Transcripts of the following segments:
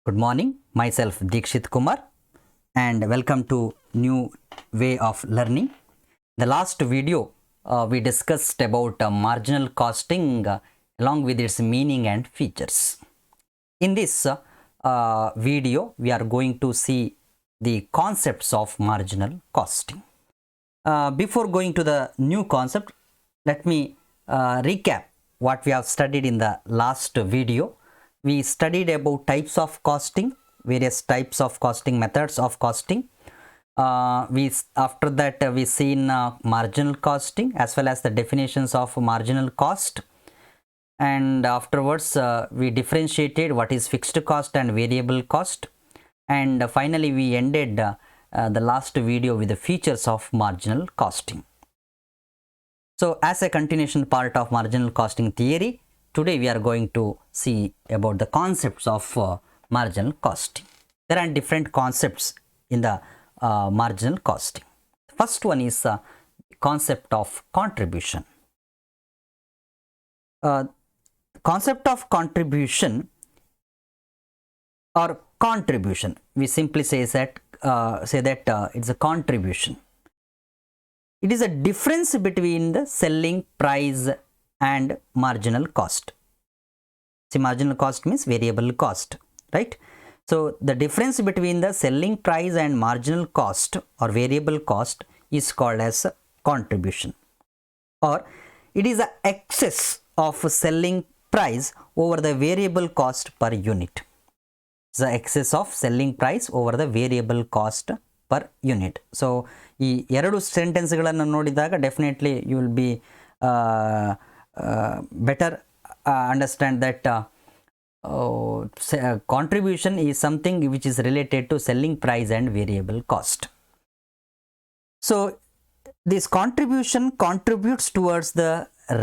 Good morning, myself Dikshit Kumar and welcome to new way of learning. The last video we discussed about marginal costing along with its meaning and features. In this video we are going to see the concepts of marginal costing. Before going to the new concept, let me recap what we have studied in the last video. We studied about types of costing, various types of costing, methods of costing. After that we seen marginal costing as well as the definitions of marginal cost, and afterwards we differentiated what is fixed cost and variable cost, and finally we ended the last video with the features of marginal costing. So as a continuation part of marginal costing theory, today we are going to see about the concepts of marginal costing. There are different concepts in the marginal costing. First one is concept of contribution. Concept of contribution or contribution, we simply say that it's a contribution. It is a difference between the selling price and marginal cost. See, marginal cost means variable cost, right? So the difference between the selling price and marginal cost or variable cost is called as contribution, or it is the excess of selling price over the variable cost per unit. The excess of selling price over the variable cost per unit. So ಈ ಎರಡು ಸೆಂಟೆನ್ಸ್ಗಳನ್ನು ನೋಡಿದಾಗ definitely you will be better understand that contribution is something which is related to selling price and variable cost. So this contribution contributes towards the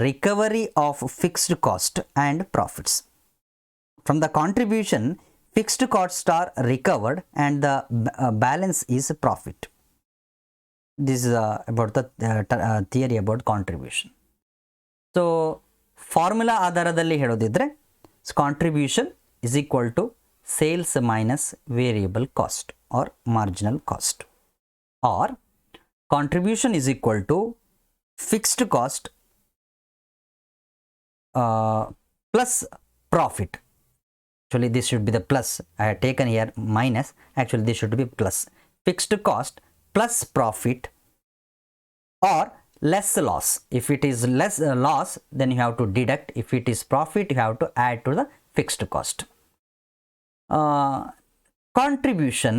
recovery of fixed cost and profits. From the contribution, fixed costs are recovered and the balance is profit. This is about the theory about contribution. So formula ಆಧಾರದಲ್ಲಿ ಹೇಳೋದಿದ್ರೆ contribution is equal to sales minus variable cost or marginal cost, or contribution is equal to fixed cost plus profit. Actually this should be the plus, I have taken here minus, actually this should be plus. Fixed cost plus profit or less loss. If it is less loss, then you have to deduct. If it is profit, you have to add to the fixed cost. Contribution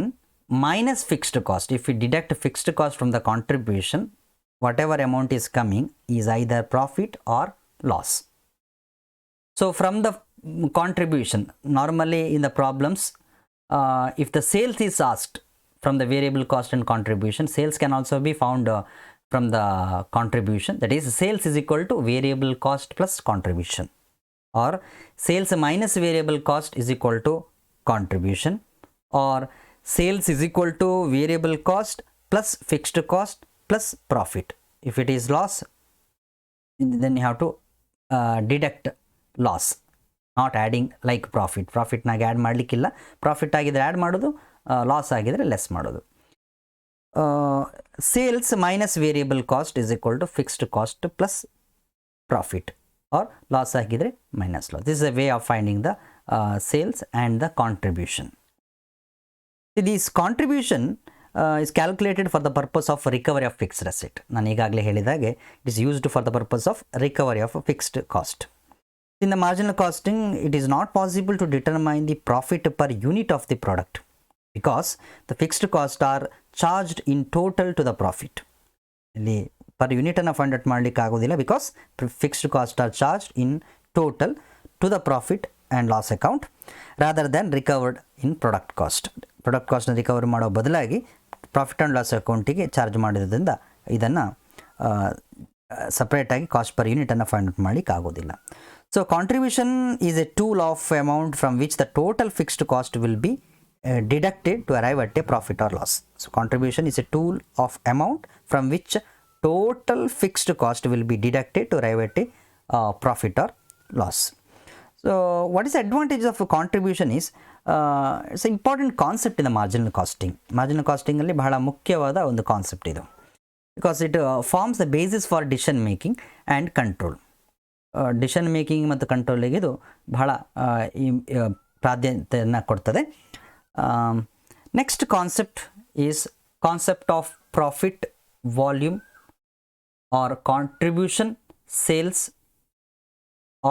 minus fixed cost. If we deduct fixed cost from the contribution, whatever amount is coming is either profit or loss. So from the contribution, normally in the problems, if the sales is asked from the variable cost and contribution, sales can also be found from the contribution. That is, sales is equal to variable cost plus contribution, or sales minus variable cost is equal to contribution, or sales is equal to variable cost plus fixed cost plus profit. If it is loss, then you have to deduct loss, not adding like profit. Profit nage add ಮಾಡಲಿಕ್ಕಿಲ್ಲ, profit ಆಗಿದ್ರೆ add ಮಾಡೋದು, loss ಆಗಿದ್ರೆ less ಮಾಡೋದು. Sales minus variable cost is equal to fixed cost plus profit, or loss ಆಗಿದ್ರೆ minus loss. This is a way of finding the sales and the contribution. This contribution is calculated for the purpose of recovery of fixed asset. ನಾನು ಈಗಾಗಲೇ ಹೇಳಿದಾಗೆ it is used for the purpose of recovery of fixed cost. In the marginal costing, it is not possible to determine the profit per unit of the product because the fixed costs are charged in total to the profit. ಇಲ್ಲಿ per unit ಅನ್ನು find out ಮಾಡಲಿಕ್ಕೆ ಆಗೋದಿಲ್ಲ because fixed costs are charged in total to the profit and loss account rather than recovered in product cost. Product ಕಾಸ್ಟ್ನ recover ಮಾಡೋ ಬದಲಾಗಿ profit and loss ಅಕೌಂಟಿಗೆ charge ಮಾಡೋದ್ರಿಂದ ಇದನ್ನು ಸಪ್ರೇಟಾಗಿ ಕಾಸ್ಟ್ ಪರ್ ಯೂನಿಟನ್ನು ಫೈಂಡ್ ಔಟ್ ಮಾಡಲಿಕ್ಕೆ ಆಗೋದಿಲ್ಲ. So contribution is a tool of amount from which the total fixed cost will be deducted to arrive at a profit or loss. So contribution is a tool of amount from which total fixed cost will be deducted to arrive at a profit or loss. So what is the advantage of contribution is it's an important concept in the marginal costing. Marginal costing ಅಲ್ಲಿ ಬಹಳ ಮುಖ್ಯವಾದ ಒಂದು concept ಇದು, because it forms the basis for decision making and control. Decision making ಮತ್ತು ಕಂಟ್ರೋಲಿಗೆ ಇದು ಬಹಳ ಪ್ರಾಧಾನ್ಯತೆಯನ್ನು ಕೊಡ್ತದೆ. Next concept is concept of profit volume or contribution sales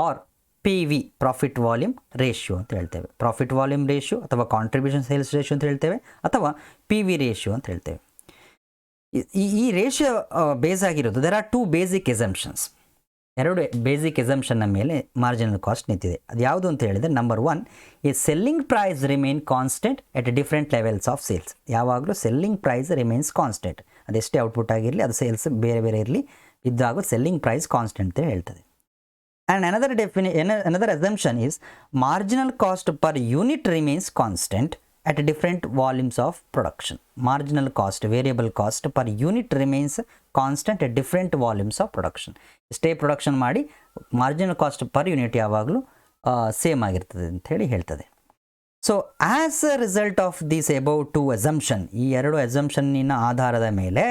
or PV, profit volume ratio ಅಂತ ಹೇಳ್ತೇವೆ. ಪ್ರಾಫಿಟ್ ವಾಲ್ಯೂಮ್ ರೇಷಿಯೋ ಅಥವಾ ಕಾಂಟ್ರಿಬ್ಯೂಷನ್ ಸೇಲ್ಸ್ ರೇಷಿಯೋ ಅಂತ ಹೇಳ್ತೇವೆ, ಅಥವಾ PV ರೇಷಿಯೋ ಅಂತ ಹೇಳ್ತೇವೆ. ಈ ರೇಷಿಯೋ ಬೇಸ್ ಆಗಿರೋದು, there are 2 basic assumptions. 2 basic ಎಸಂಪ್ಷನ್ನ ಮೇಲೆ ಮಾರ್ಜಿನಲ್ ಕಾಸ್ಟ್ ನಿಂತಿದೆ. ಅದು ಯಾವುದು ಅಂತ ಹೇಳಿದರೆ, ನಂಬರ್ 1 ಈ selling price remain constant at different levels of sales. ಯಾವಾಗಲೂ ಸೆಲ್ಲಿಂಗ್ ಪ್ರೈಸ್ ರಿಮೇನ್ಸ್ ಕಾನ್ಸ್ಟೆಂಟ್, ಅದೆಷ್ಟೇ ಔಟ್ಪುಟ್ ಆಗಿರಲಿ, ಅದು ಸೇಲ್ಸ್ ಬೇರೆ ಬೇರೆ ಇರಲಿ, ಇದ್ದಾಗ ಸೆಲ್ಲಿಂಗ್ ಪ್ರೈಸ್ ಕಾನ್ಸ್ಟೆಂಟ್ ಅಂತ ಹೇಳ್ತದೆ. And another assumption is marginal cost per unit remains constant at different volumes of production. Marginal cost, variable cost per unit remains constant at different volumes of production. Stay production ಮಾಡಿ marginal cost per unit ಯಾವಾಗಲೂ same ಆಗಿರ್ತದೆ ಅಂತ ಹೇಳಿ ಹೇಳ್ತದೆ. So as a result of this above 2 assumption, ಈ 2 assumptionನಿನ ಆಧಾರದ ಮೇಲೆ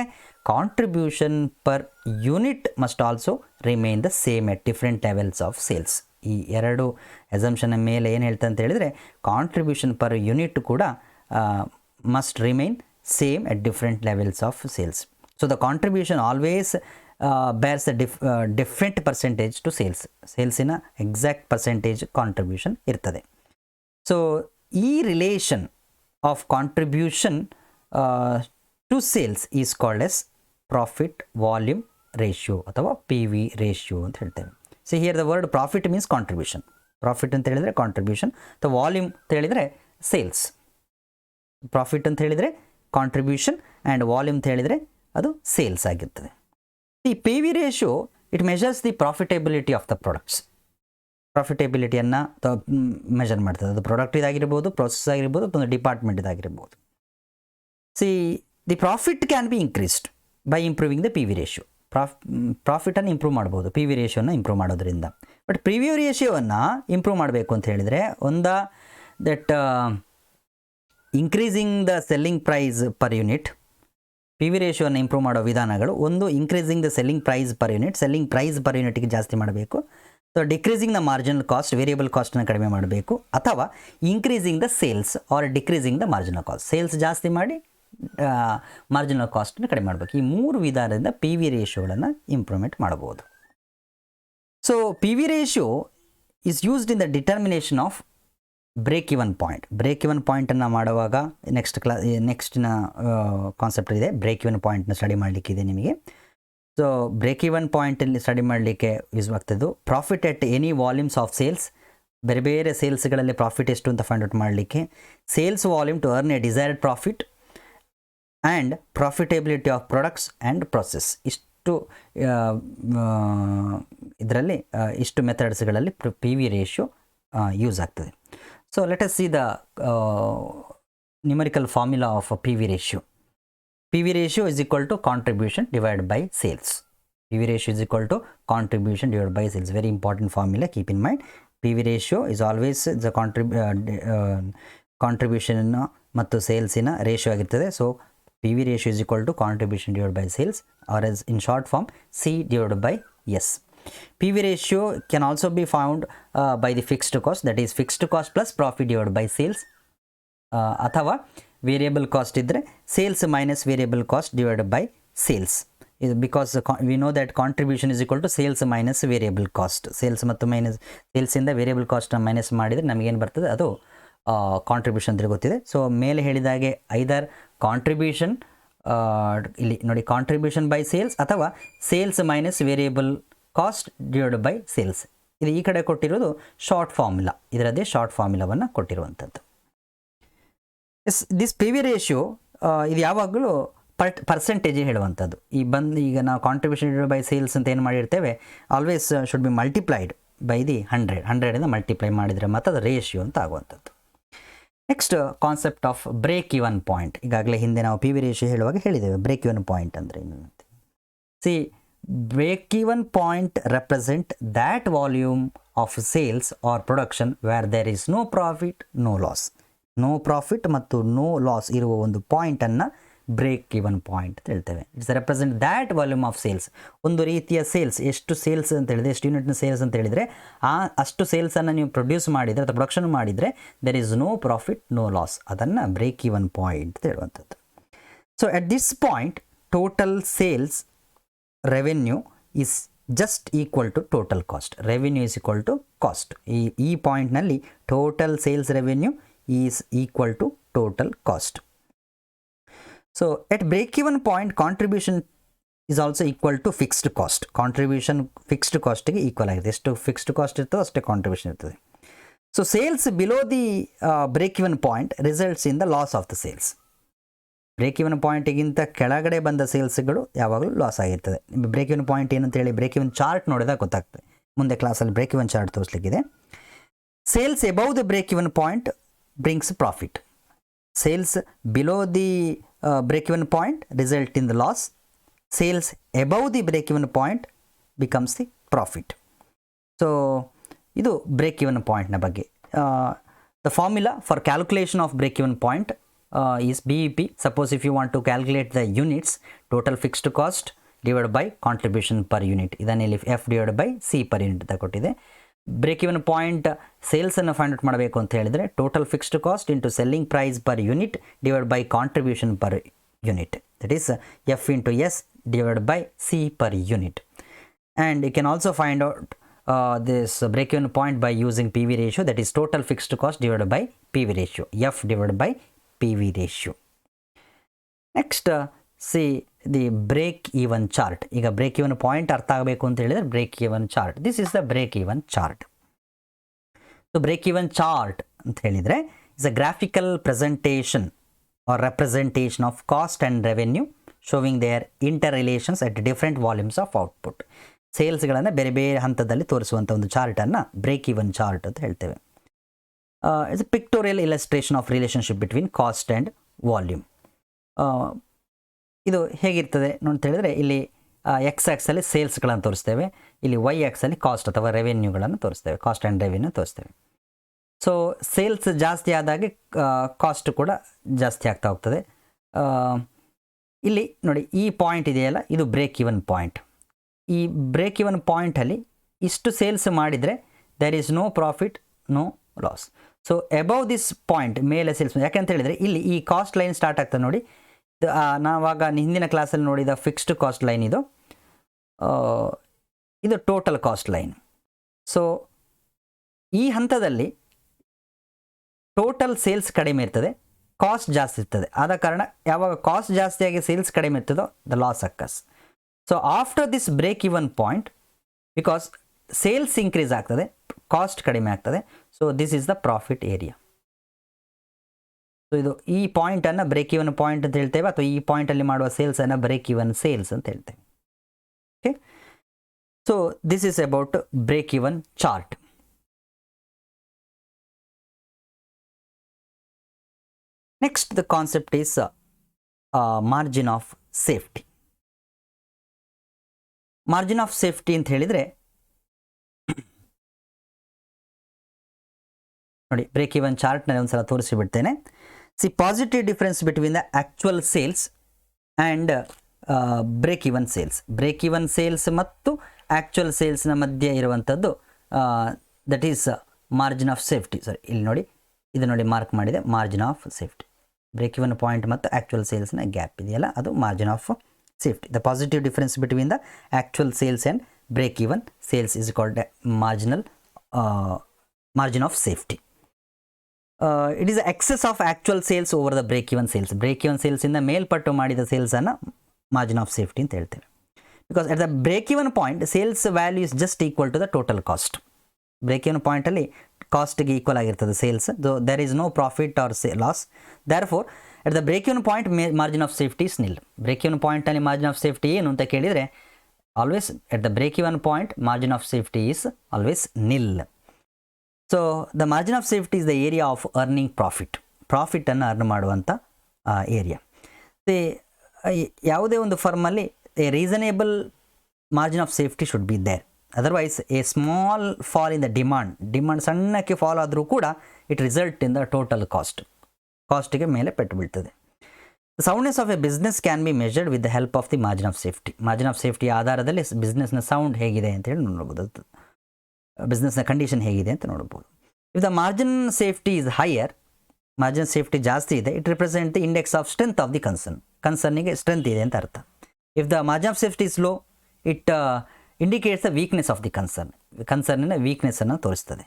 contribution per unit must also remain the same at different levels of sales. ಈ 2 assumption ಮೇಲೆ ಏನು ಹೇಳ್ತಾ ಅಂತ ಹೇಳಿದರೆ, ಕಾಂಟ್ರಿಬ್ಯೂಷನ್ ಪರ್ ಯೂನಿಟ್ ಕೂಡ must remain same at different levels of sales. So the contribution always bears a different percentage to sales. ಸೇಲ್ಸಿನ exact percentage contribution ಇರ್ತದೆ. So ಈ relation of contribution to sales is called as profit volume ratio ಅಥವಾ PV ratio ಅಂತ ಹೇಳ್ತೇವೆ. So here the word profit means contribution. Profit ಅಂತ ಹೇಳಿದರೆ contribution, ಅಥವಾ volume ಅಂತ ಹೇಳಿದರೆ ಸೇಲ್ಸ್. ಪ್ರಾಫಿಟ್ ಅಂತ ಹೇಳಿದರೆ ಕಾಂಟ್ರಿಬ್ಯೂಷನ್ ಆ್ಯಂಡ್ ವಾಲ್ಯೂಮ್ ಅಂತ ಹೇಳಿದರೆ ಅದು ಸೇಲ್ಸ್ ಆಗಿರ್ತದೆ. ಈ PV ratio it measures the profitability of the products. ಪ್ರಾಫಿಟಬಿಲಿಟಿಯನ್ನು ಮೆಜರ್ ಮಾಡ್ತದೆ. ಅದು ಪ್ರಾಡಕ್ಟ್ ಇದಾಗಿರ್ಬೋದು, ಪ್ರೊಸೆಸ್ ಆಗಿರ್ಬೋದು, ಅಥವಾ ಡಿಪಾರ್ಟ್ಮೆಂಟ್ ಇದಾಗಿರ್ಬೋದು. See the profit can be increased by improving the PV ratio. ಪ್ರಾಫಿಟನ್ನು ಇಂಪ್ರೂವ್ ಮಾಡ್ಬೋದು PV ರೇಷಿಯೋನ ಇಂಪ್ರೂವ್ ಮಾಡೋದ್ರಿಂದ. ಬಟ್ PV ರೇಷಿಯೋವನ್ನು ಇಂಪ್ರೂವ್ ಮಾಡಬೇಕು ಅಂತ ಹೇಳಿದರೆ, that increasing the selling price per unit. PV ರೇಷಿಯೋವನ್ನು ಇಂಪ್ರೂವ್ ಮಾಡೋ ವಿಧಾನಗಳು, ಒಂದು increasing the selling price per unit, selling price per ಯೂನಿಟ್ಗೆ ಜಾಸ್ತಿ ಮಾಡಬೇಕು. So decreasing the marginal cost, variable ಕಾಸ್ಟನ್ನು ಕಡಿಮೆ ಮಾಡಬೇಕು, ಅಥವಾ increasing the sales or decreasing the marginal cost, sales ಜಾಸ್ತಿ ಮಾಡಿ ಮಾರ್ಜಿನಲ್ ಕಾಸ್ಟನ್ನು ಕಡಿಮೆ ಮಾಡಬೇಕು. ಈ 3 ವಿಧಾನದಿಂದ PV ರೇಷಿಯೋಗಳನ್ನು ಇಂಪ್ರೂವ್ಮೆಂಟ್ ಮಾಡಬಹುದು. So PV ratio is used in the determination of break even point. Break even ಪಾಯಿಂಟನ್ನು ಮಾಡುವಾಗ ನೆಕ್ಸ್ಟಿನ ಕಾನ್ಸೆಪ್ಟ್ ಇದೆ, ಬ್ರೇಕ್ ಇವನ್ ಪಾಯಿಂಟ್ನ ಸ್ಟಡಿ ಮಾಡಲಿಕ್ಕಿದೆ ನಿಮಗೆ. ಸೊ ಬ್ರೇಕ್ ಇವನ್ ಪಾಯಿಂಟಲ್ಲಿ ಸ್ಟಡಿ ಮಾಡಲಿಕ್ಕೆ ಯೂಸ್ ಆಗ್ತದ್ದು profit at any volumes of sales. ಬೇರೆ ಬೇರೆ ಸೇಲ್ಸ್ಗಳಲ್ಲಿ ಪ್ರಾಫಿಟ್ ಎಷ್ಟು ಅಂತ ಫೈಂಡ್ ಔಟ್ ಮಾಡಲಿಕ್ಕೆ, sales volume to earn a desired profit and profitability of products and process. ಇಷ್ಟು ಇದರಲ್ಲಿ ಇಷ್ಟು ಮೆಥಡ್ಸ್ಗಳಲ್ಲಿ PV ರೇಷಿಯೋ ಯೂಸ್ ಆಗ್ತದೆ. So let us see the numerical formula of PV ratio. PV ratio is equal to contribution divided by sales. PV ratio is equal to contribution divided by sales. Very important formula, keep in mind. PV ratio is always the contribution ಮತ್ತು ಸೇಲ್ಸಿನ ratio ಆಗಿರ್ತದೆ. So PV ratio is equal to contribution divided by sales, or as in short form C divided by S. PV ratio can also be found by the fixed cost, that is fixed cost plus profit divided by sales, ಅಥವಾ variable cost ಇದ್ದರೆ sales minus variable cost divided by sales. ಇದು because we know that contribution is equal to sales minus variable cost. Sales ಮತ್ತು minus ಸೇಲ್ಸಿಂದ variable ಕಾಸ್ಟನ್ನ minus ಮಾಡಿದರೆ ನಮಗೇನು ಬರ್ತದೆ, ಅದು ಕಾಂಟ್ರಿಬ್ಯೂಷನ್ ಅಂತ ಗೊತ್ತಿದೆ. ಸೊ ಮೇಲೆ ಹೇಳಿದಾಗೆ ಐದರ್ ಕಾಂಟ್ರಿಬ್ಯೂಷನ್, ಇಲ್ಲಿ ನೋಡಿ ಕಾಂಟ್ರಿಬ್ಯೂಷನ್ ಬೈ ಸೇಲ್ಸ್, ಅಥವಾ sales minus variable cost divide by sales. ಇದು ಈ ಕಡೆ ಕೊಟ್ಟಿರೋದು ಶಾರ್ಟ್ ಫಾರ್ಮುಲಾ, ಇದರದ್ದೇ ಶಾರ್ಟ್ ಫಾರ್ಮುಲಾವನ್ನು ಕೊಟ್ಟಿರುವಂಥದ್ದು. ದಿಸ್ PV ರೇಷಿಯೋ ಇದು ಯಾವಾಗಲೂ ಪರ್ಸೆಂಟೇಜ್ ಹೇಳುವಂಥದ್ದು. ಈಗ ನಾವು ಕಾಂಟ್ರಿಬ್ಯೂಷನ್ ಡಿವೈಡ್ ಬೈ ಸೇಲ್ಸ್ ಅಂತ ಏನು ಮಾಡಿರ್ತೇವೆ, always should be multiplied by the 100 multiply ಮಾಡಿದರೆ ಮತ್ತು ಅದು ರೇಷಿಯೋ ಅಂತ ಆಗುವಂಥದ್ದು. Next concept of break even point. ಈಗಾಗಲೇ ಹಿಂದೆ ನಾವು PV ರೇಷಿಯೋ ಹೇಳುವಾಗ ಹೇಳಿದ್ದೇವೆ ಬ್ರೇಕ್ ಇವನ್ ಪಾಯಿಂಟ್ ಅಂದರೆ ಏನು. See break even point represent that volume of sales or production where there is no profit no loss. No profit ಮತ್ತು no loss ಇರುವ ಒಂದು ಪಾಯಿಂಟನ್ನು ಬ್ರೇಕ್ ಈವನ್ ಪಾಯಿಂಟ್ ಅಂತ ಹೇಳ್ತೇವೆ. It's represent that volume of sales. ಒಂದು ರೀತಿಯ sales, ಎಷ್ಟು sales ಅಂತ ಹೇಳಿದರೆ, ಎಷ್ಟು ಯೂನಿಟ್ನ ಸೇಲ್ಸ್ ಅಂತ ಹೇಳಿದರೆ, ಅಷ್ಟು ಸೇಲ್ಸನ್ನು ನೀವು ಪ್ರೊಡ್ಯೂಸ್ ಮಾಡಿದರೆ ಅಥವಾ ಪ್ರೊಡಕ್ಷನ್ ಮಾಡಿದರೆ there is no profit no loss, ಅದನ್ನು ಬ್ರೇಕ್ ಈವನ್ ಪಾಯಿಂಟ್ ಅಂತ ಹೇಳುವಂಥದ್ದು. So at this point total sales revenue is just equal to total cost. Revenue is equal to cost. ಈ ಪಾಯಿಂಟ್ನಲ್ಲಿ total sales revenue is equal to total cost. So at break even point contribution is also equal to fixed cost. Contribution fixed ಕಾಸ್ಟಿಗೆ equal ಆಗಿದೆ. ಎಷ್ಟು fixed cost ಇರ್ತದೋ ಅಷ್ಟೇ contribution ಇರ್ತದೆ. So sales below the break even point results in the loss of the sales. Break even ಪಾಯಿಂಟಿಗಿಂತ ಕೆಳಗಡೆ ಬಂದ ಸೇಲ್ಸ್ಗಳು ಯಾವಾಗಲೂ ಲಾಸ್ ಆಗಿರ್ತದೆ. ಬ್ರೇಕ್ ಈವನ್ ಪಾಯಿಂಟ್ ಏನಂತ ಹೇಳಿ ಬ್ರೇಕ್ ಈವನ್ ಚಾರ್ಟ್ ನೋಡಿದಾಗ ಗೊತ್ತಾಗ್ತದೆ. ಮುಂದೆ ಕ್ಲಾಸಲ್ಲಿ ಬ್ರೇಕ್ ಈವನ್ ಚಾರ್ಟ್ ತೋರಿಸಲಿಕ್ಕಿದೆ. Sales above the break even point brings profit. Sales below the break even point result in the loss. Sales above the break even point becomes the profit. So ಇದು break even point ನ ಬಗ್ಗೆ. The formula for calculation of break even point is BEP. Suppose if you want to calculate the units, total fixed cost divided by contribution per unit, ಇದನ್ನು ಇಲ್ಲಿ F divided by C per unit ಅಂತ ಕೊಟ್ಟಿದೆ. Break even point ಸೇಲ್ಸನ್ನು find out ಮಾಡಬೇಕು ಅಂತ ಹೇಳಿದರೆ total fixed cost into selling price per unit divide by contribution per unit, that is F into S divide by C per unit. And you can also find out this break even point by using PV ratio, that is total fixed cost divided by PV ratio, F divided by PV ratio. Next see the break even chart. ಈಗ break even point ಅರ್ಥ ಆಗಬೇಕು ಅಂತ ಹೇಳಿದರೆ break even chart, this is the break even chart. So break even chart ಅಂತ ಹೇಳಿದರೆ is a graphical presentation or representation of cost and revenue showing their interrelations at different volumes of output. ಸೇಲ್ಸ್ಗಳನ್ನು ಬೇರೆ ಬೇರೆ ಹಂತದಲ್ಲಿ ತೋರಿಸುವಂಥ ಒಂದು ಚಾರ್ಟನ್ನು break even chart ಅಂತ ಹೇಳ್ತೇವೆ. It's a pictorial illustration of relationship between cost and volume. ಇದು ಹೇಗಿರ್ತದೆ ಅಂತ ಹೇಳಿದರೆ ಇಲ್ಲಿ ಎಕ್ಸ್ ಆ್ಯಕ್ಸಲ್ಲಿ ಸೇಲ್ಸ್ಗಳನ್ನು ತೋರಿಸ್ತೇವೆ, ಇಲ್ಲಿ ವೈ ಆ್ಯಕ್ಸಲ್ಲಿ ಕಾಸ್ಟ್ ಅಥವಾ ರೆವೆನ್ಯೂಗಳನ್ನು ತೋರಿಸ್ತೇವೆ, ಕಾಸ್ಟ್ ಆ್ಯಂಡ್ ರೆವೆನ್ಯೂ ತೋರಿಸ್ತೇವೆ. ಸೊ ಸೇಲ್ಸ್ ಜಾಸ್ತಿ ಆದಾಗೆ ಕಾಸ್ಟ್ ಕೂಡ ಜಾಸ್ತಿ ಆಗ್ತಾ ಹೋಗ್ತದೆ. ಇಲ್ಲಿ ನೋಡಿ ಈ ಪಾಯಿಂಟ್ ಇದೆಯಲ್ಲ, ಇದು ಬ್ರೇಕ್ ಇವನ್ ಪಾಯಿಂಟ್. ಈ ಬ್ರೇಕ್ ಇವನ್ ಪಾಯಿಂಟಲ್ಲಿ ಇಷ್ಟು ಸೇಲ್ಸ್ ಮಾಡಿದರೆ there is no profit no loss. So above this point ಮೇಲೆ ಸೇಲ್ಸ್, ಯಾಕೆಂತ ಹೇಳಿದರೆ ಇಲ್ಲಿ ಈ ಕಾಸ್ಟ್ ಲೈನ್ ಸ್ಟಾರ್ಟ್ ಆಗ್ತದೆ ನೋಡಿ. ನಾವಾಗ ಹಿಂದಿನ ಕ್ಲಾಸಲ್ಲಿ ನೋಡಿದ ಫಿಕ್ಸ್ಡ್ ಕಾಸ್ಟ್ ಲೈನ್ ಇದು, ಇದು ಟೋಟಲ್ ಕಾಸ್ಟ್ ಲೈನ್. ಸೊ ಈ ಹಂತದಲ್ಲಿ ಟೋಟಲ್ ಸೇಲ್ಸ್ ಕಡಿಮೆ ಇರ್ತದೆ, ಕಾಸ್ಟ್ ಜಾಸ್ತಿ ಇರ್ತದೆ. ಆದ ಕಾರಣ ಯಾವಾಗ ಕಾಸ್ಟ್ ಜಾಸ್ತಿಯಾಗಿ ಸೇಲ್ಸ್ ಕಡಿಮೆ ಇರ್ತದೋ the loss occurs. So after this break even point, because sales increase ಆಗ್ತದೆ, ಕಾಸ್ಟ್ ಕಡಿಮೆ ಆಗ್ತದೆ, so this is the profit area. So ಇದು ಈ ಪಾಯಿಂಟನ್ನು ಬ್ರೇಕ್ ಇವನ್ ಪಾಯಿಂಟ್ ಅಂತ ಹೇಳ್ತೇವೆ, ಅಥವಾ ಈ ಪಾಯಿಂಟಲ್ಲಿ ಮಾಡುವ ಸೇಲ್ಸನ್ನು ಬ್ರೇಕ್ ಇವನ್ ಸೇಲ್ಸ್ ಅಂತ ಹೇಳ್ತೇವೆ. Okay, so this is about break even chart. Next the concept is margin of safety. Margin of safety ಅಂತ ಹೇಳಿದರೆ ನೋಡಿ, ಬ್ರೇಕ್ ಇವನ್ ಚಾರ್ಟ್ನಲ್ಲಿ ಒಂದು ಸಲ ತೋರಿಸಿಬಿಡ್ತೇನೆ. See positive difference between the actual sales and break even sales. Break even ಸೇಲ್ಸ್ ಮತ್ತು actual ಸೇಲ್ಸ್ನ ಮಧ್ಯೆ ಇರುವಂಥದ್ದು that is margin of safety. Sorry, ಇಲ್ಲಿ ನೋಡಿ, ಇದು ನೋಡಿ ಮಾರ್ಕ್ ಮಾಡಿದೆ, margin of safety. Break even point ಮತ್ತು ಆ್ಯಕ್ಚುಯಲ್ ಸೇಲ್ಸ್ನ ಗ್ಯಾಪ್ ಇದೆಯಲ್ಲ, ಅದು margin of safety. The positive difference between the actual sales and break even sales is called margin of safety. It is excess of actual sales over the break even sales. Break even ಸೇಲ್ಸಿಂದ ಮೇಲ್ಪಟ್ಟು ಮಾಡಿದ ಸೇಲ್ಸನ್ನು margin of safety ಅಂತ ಹೇಳ್ತೇವೆ. Because at the break even point sales value is just equal to the total cost. Break even ಪಾಯಿಂಟಲ್ಲಿ ಕಾಸ್ಟ್ಗೆ equal ಆಗಿರ್ತದೆ sales, so there is no profit or loss. Therefore at the break even point margin of safety is nil. Break even ಪಾಯಿಂಟಲ್ಲಿ margin of safety ಏನು ಅಂತ ಕೇಳಿದರೆ, always at the break even point margin of safety is always nil. So the margin of safety is the area of earning profit. ಪ್ರಾಫಿಟನ್ನು earn ಮಾಡುವಂಥ area. ಯಾವುದೇ ಒಂದು ಫರ್ಮಲ್ಲಿ a reasonable margin of safety should be there. Otherwise, a small fall in the demand ಸಣ್ಣಕ್ಕೆ fall ಆದರೂ ಕೂಡ it result in the total ಕಾಸ್ಟಿಗೆ ಮೇಲೆ ಪೆಟ್ಟು ಬೀಳ್ತದೆ. The soundness of a business can be measured with the help of the margin of safety. Margin of safety ಆಧಾರದಲ್ಲಿ ಬಿಸ್ನೆಸ್ನ sound ಹೇಗಿದೆ ಅಂತ ಹೇಳಿ ನೋಡ್ಬೋದು, ಬಿಸ್ನೆಸ್ನ ಕಂಡೀಷನ್ ಹೇಗಿದೆ ಅಂತ ನೋಡ್ಬೋದು. If the margin safety is higher, margin safety ಜಾಸ್ತಿ ಇದೆ, it represent the index of strength of the ಕನ್ಸರ್ನಿಗೆ ಸ್ಟ್ರೆಂತ್ ಇದೆ ಅಂತ ಅರ್ಥ. If the margin of safety is low, it indicates the weakness of the ಕನ್ಸರ್ನಿನ ವೀಕ್ನೆಸ್ಸನ್ನು ತೋರಿಸ್ತದೆ.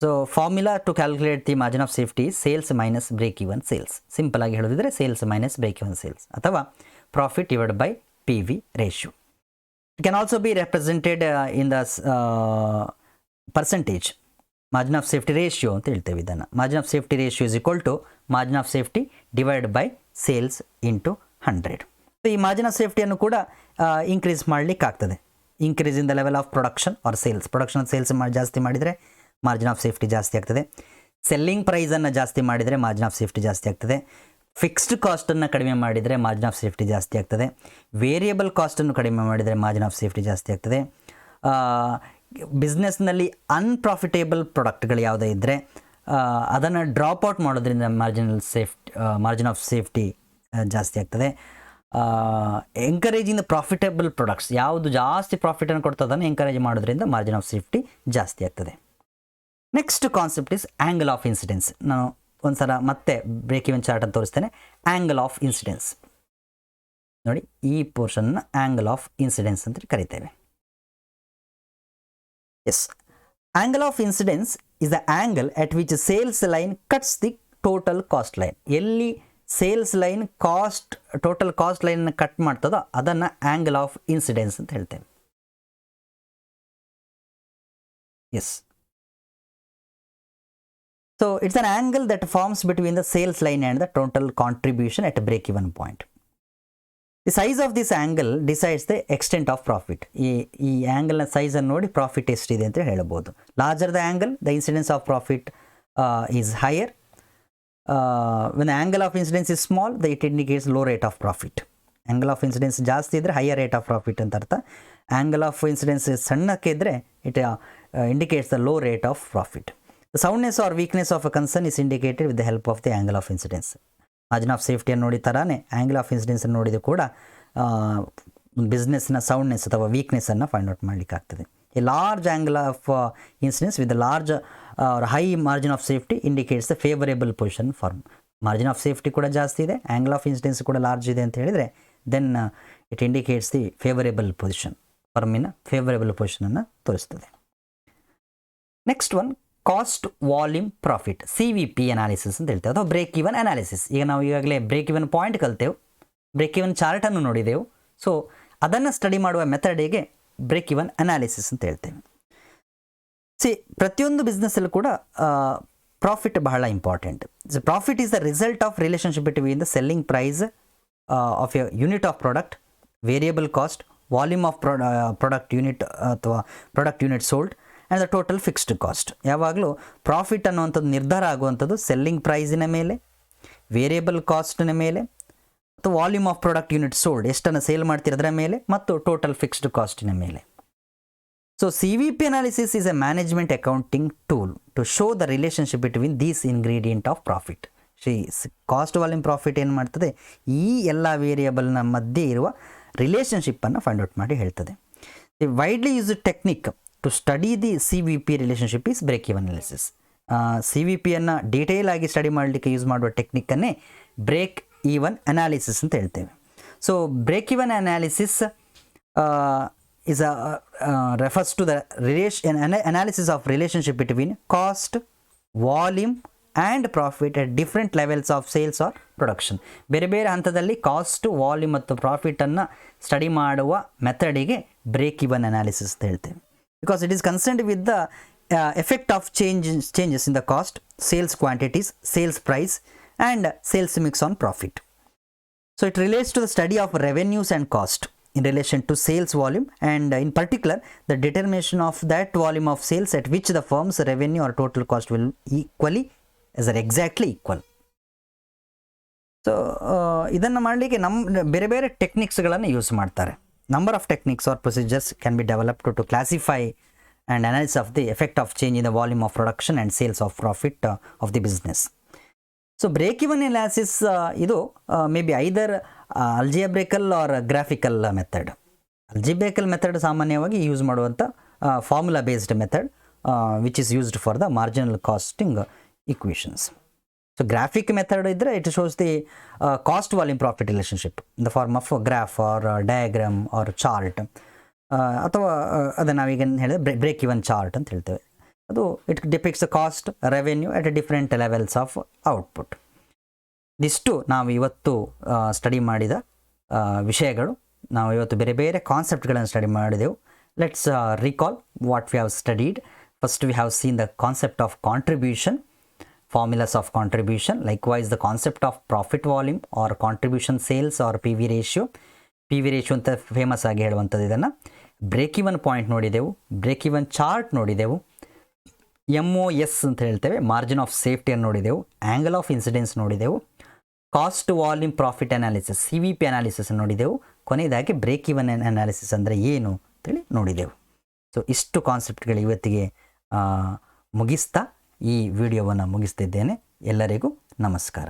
So formula to calculate the margin of safety sales minus break even sales. Simple ಆಗಿ ಹೇಳೋದಿದ್ರೆ sales minus break ಇವನ್ sales ಅಥವಾ profit divide by PV ratio. It can also be represented in the percentage. Margin of safety ratio ಅಂತ ಹೇಳ್ತೇವೆ ಇದನ್ನು. Margin of safety ratio is equal to margin of safety divide by sales into 100. So ಈ margin of ಸೇಫ್ಟಿಯನ್ನು ಕೂಡ increase ಮಾಡಲಿಕ್ಕಾಗ್ತದೆ. Increase in the level of production or sales. Production sales ಜಾಸ್ತಿ ಮಾಡಿದರೆ margin of safety ಜಾಸ್ತಿ ಆಗ್ತದೆ. Selling ಪ್ರೈಸನ್ನು ಜಾಸ್ತಿ ಮಾಡಿದರೆ ಮಾರ್ಜಿನ್ ಆಫ್ ಸೇಫ್ಟಿ ಜಾಸ್ತಿ ಆಗ್ತದೆ. ಫಿಕ್ಸ್ಡ್ ಕಾಸ್ಟನ್ನು ಕಡಿಮೆ ಮಾಡಿದರೆ ಮಾರ್ಜಿನ್ ಆಫ್ ಸೇಫ್ಟಿ ಜಾಸ್ತಿ ಆಗ್ತದೆ. ವೇರಿಯಬಲ್ ಕಾಸ್ಟನ್ನು ಕಡಿಮೆ ಮಾಡಿದರೆ ಮಾರ್ಜಿನ್ ಆಫ್ ಸೇಫ್ಟಿ ಜಾಸ್ತಿ ಆಗ್ತದೆ. ಬಿಸ್ನೆಸ್ನಲ್ಲಿ ಅನ್ಪ್ರಾಫಿಟೇಬಲ್ ಪ್ರಾಡಕ್ಟ್ಗಳು ಯಾವುದೇ ಇದ್ದರೆ ಅದನ್ನು ಡ್ರಾಪ್ ಔಟ್ ಮಾಡೋದ್ರಿಂದ ಮಾರ್ಜಿನ್ ಆಫ್ ಸೇಫ್ಟಿ ಜಾಸ್ತಿ ಆಗ್ತದೆ. ಎಂಕರೇಜಿಂಗ್ ದ ಪ್ರಾಫಿಟೇಬಲ್ ಪ್ರಾಡಕ್ಟ್ಸ್, ಯಾವುದು ಜಾಸ್ತಿ ಪ್ರಾಫಿಟನ್ನು ಕೊಡ್ತದನ್ನು ಎಂಕರೇಜ್ ಮಾಡೋದ್ರಿಂದ ಮಾರ್ಜಿನ್ ಆಫ್ ಸೇಫ್ಟಿ ಜಾಸ್ತಿ ಆಗ್ತದೆ. Next concept is angle of incidence. ನಾನು ಒಂದ್ಸಲ ಮತ್ತೆ ಬ್ರೇಕ್ ಇವನ್ ಚಾರ್ಟ್ ಅಂತ ತೋರಿಸ್ತೇನೆ. ಆ್ಯಂಗಲ್ ಆಫ್ ಇನ್ಸಿಡೆನ್ಸ್ ನೋಡಿ, ಈ ಪೋರ್ಷನ್ನ ಆ್ಯಂಗಲ್ ಆಫ್ ಇನ್ಸಿಡೆನ್ಸ್ ಅಂತ ಕರಿತೇವೆ. Yes, angle of incidence is the angle at which sales line cuts the total cost line. ಎಲ್ಲಿ sales line total cost line cut ಮಾಡ್ತದೋ ಅದನ್ನು angle of incidence ಅಂತ ಹೇಳ್ತೇವೆ. Yes, so it's an angle that forms between the sales line and the total contribution at a break-even point. The size of this angle decides the extent of profit. ಈ ಆ್ಯಂಗಲ್ನ ಸೈಜನ್ನು ನೋಡಿ profit ಎಷ್ಟಿದೆ ಅಂತ ಹೇಳ್ಬೋದು. Larger the angle, the incidence of profit is higher. when the angle of incidence is small, it indicates low rate of profit. Angle of incidence ಜಾಸ್ತಿ ಇದ್ದರೆ higher rate of profit ಅಂತ ಅರ್ಥ. Angle of incidence ಸಣ್ಣಕ್ಕೆ ಇದ್ದರೆ it indicates the low rate of profit. The soundness or weakness of a concern is indicated with the help of the angle of incidence. Margin of ಸೇಫ್ಟಿಯನ್ನು ನೋಡಿ ಥರನೇ angle of ಇನ್ಸಿಡೆನ್ಸನ್ನು ನೋಡಿದ ಕೂಡ ಬಿಸ್ನೆಸ್ನ soundness ಅಥವಾ ವೀಕ್ನೆಸ್ಸನ್ನು ಫೈಂಡ್ ಔಟ್ ಮಾಡಲಿಕ್ಕಾಗ್ತದೆ. A large angle of incidence with large high margin of safety indicates the favourable position firm. Margin of safety ಕೂಡ ಜಾಸ್ತಿ ಇದೆ, ಆ್ಯಂಗಲ್ ಆಫ್ ಇನ್ಸಿಡೆನ್ಸ್ ಕೂಡ ಲಾರ್ಜ್ ಇದೆ ಅಂತ ಹೇಳಿದರೆ then it indicates the favourable position, ಫರ್ಮಿನ favourable ಪೊಸಿಷನನ್ನು ತೋರಿಸ್ತದೆ. Next one cost volume profit, CVP analysis ಅಂತ ಹೇಳ್ತೇವೆ ಅಥವಾ ಬ್ರೇಕ್ ಇವನ್ ಅನಾಲಿಸಿಸ್. ಈಗ ನಾವು ಈಗಾಗಲೇ ಬ್ರೇಕ್ ಇವನ್ ಪಾಯಿಂಟ್ ಕಲ್ತೇವೆ, ಬ್ರೇಕ್ ಇವನ್ ಚಾರ್ಟನ್ನು ನೋಡಿದೆವು. ಸೊ ಅದನ್ನು ಸ್ಟಡಿ ಮಾಡುವ ಮೆಥಡಿಗೆ ಬ್ರೇಕ್ ಇವನ್ ಅನಾಲಿಸಿಸ್ ಅಂತ ಹೇಳ್ತೇವೆ. ಪ್ರತಿಯೊಂದು ಬಿಸ್ನೆಸ್ಸಲ್ಲೂ ಕೂಡ ಪ್ರಾಫಿಟ್ ಬಹಳ important. Profit is the result of relationship between the selling price of a unit of product, variable cost, volume of product unit ಅಥವಾ product unit sold and the total fixed cost. ಯಾವಾಗಲೂ profit ಅನ್ನುವಂಥದ್ದು ನಿರ್ಧಾರ ಆಗುವಂಥದ್ದು selling ಪ್ರೈಸಿನ ಮೇಲೆ, variable ಕಾಸ್ಟಿನ ಮೇಲೆ, ಮತ್ತು volume of product unit sold, ಎಷ್ಟನ್ನು ಸೇಲ್ ಮಾಡ್ತಿರೋದ್ರ ಮೇಲೆ, ಮತ್ತು ಟೋಟಲ್ ಫಿಕ್ಸ್ಡ್ ಕಾಸ್ಟಿನ ಮೇಲೆ. So CVP analysis is a management accounting tool to show the relationship between these ingredient of profit. Cost volume profit ಏನು ಮಾಡ್ತದೆ, ಈ ಎಲ್ಲ ವೇರಿಯಬಲ್ನ ಮಧ್ಯೆ ಇರುವ ರಿಲೇಷನ್ಶಿಪ್ಪನ್ನು ಫೈಂಡ್ ಔಟ್ ಮಾಡಿ ಹೇಳ್ತದೆ. The widely used technique to study the CVP relationship is break even analysis. CVPಯನ್ನು detail ಆಗಿ ಸ್ಟಡಿ ಮಾಡಲಿಕ್ಕೆ ಯೂಸ್ ಮಾಡುವ ಟೆಕ್ನಿಕ್ಕನ್ನೇ ಬ್ರೇಕ್ ಈವನ್ ಅನಾಲಿಸಿಸ್ ಅಂತ ಹೇಳ್ತೇವೆ. So break even analysis is refers to the analysis of relationship between cost, volume and profit at different levels of sales or production. ಬೇರೆ ಬೇರೆ ಹಂತದಲ್ಲಿ ಕಾಸ್ಟ್, ವಾಲ್ಯೂಮ್ ಮತ್ತು ಪ್ರಾಫಿಟನ್ನು ಸ್ಟಡಿ ಮಾಡುವ ಮೆಥಡಿಗೆ ಬ್ರೇಕ್ ಇವನ್ ಅನಾಲಿಸಿಸ್ ಅಂತ ಹೇಳ್ತೇವೆ. Because it is concerned with the effect of changes in the cost, sales quantities, sales price and sales mix on profit. So it relates to the study of revenues and cost in relation to sales volume, and in particular the determination of that volume of sales at which the firm's revenue or total cost will exactly equal. So ಇದನ್ನು ಮಾಡಲಿಕ್ಕೆ ಬೇರೆ ಬೇರೆ ಟೆಕ್ನಿಕ್ಸ್ಗಳನ್ನು use ಮಾಡ್ತಾರೆ. number of techniques or procedures can be developed to classify and analyze of the effect of change in the volume of production and sales of profit of the business. So break even analysis ಇದು may be either algebraical or graphical method. Algebraical method ಸಾಮಾನ್ಯವಾಗಿ use ಮಾಡುವಂಥ formula based method which is used for the marginal costing equations. So graphic method ಇದ್ದರೆ it shows the cost volume profit relationship in the form of graph or diagram or chart, ಅಥವಾ ಅದನ್ನು ನಾವೀಗ ಹೇಳಿದ್ರೆ break even chart ಅಂತ ಹೇಳ್ತೇವೆ. ಅದು it depicts the cost revenue at different levels of output. ಇದಿಷ್ಟು ನಾವು ಇವತ್ತು ಸ್ಟಡಿ ಮಾಡಿದ ವಿಷಯಗಳು. ನಾವು ಇವತ್ತು ಬೇರೆ ಬೇರೆ ಕಾನ್ಸೆಪ್ಟ್ಗಳನ್ನು ಸ್ಟಡಿ ಮಾಡಿದೆವು. Let's recall what we have studied. First we have seen the concept of contribution, formulas of contribution, likewise the concept of profit volume or contribution sales or PV ratio. PV ratio ಅಂತ famous ಆಗಿ ಹೇಳುವಂಥದ್ದು. ಇದನ್ನು break even point ನೋಡಿದೆವು, break even chart ನೋಡಿದೆವು, MOS ಅಂತ ಹೇಳ್ತೇವೆ margin of ಸೇಫ್ಟಿಯನ್ನು ನೋಡಿದೆವು, angle of incidence ನೋಡಿದೆವು, cost volume profit analysis CVP analysis ನೋಡಿದೆವು, ಕೊನೆಯದಾಗಿ ಬ್ರೇಕ್ ಇವನ್ ಅನಾಲಿಸಿಸ್ ಅಂದರೆ ಏನು ಅಂತೇಳಿ ನೋಡಿದೆವು. ಸೊ ಇಷ್ಟು ಕಾನ್ಸೆಪ್ಟ್ಗಳು ಇವತ್ತಿಗೆ ಮುಗಿಸ್ತಾ ಈ ವಿಡಿಯೋವನ್ನು ಮುಗಿಸ್ತಿದ್ದೇನೆ. ಎಲ್ಲರಿಗೂ ನಮಸ್ಕಾರ.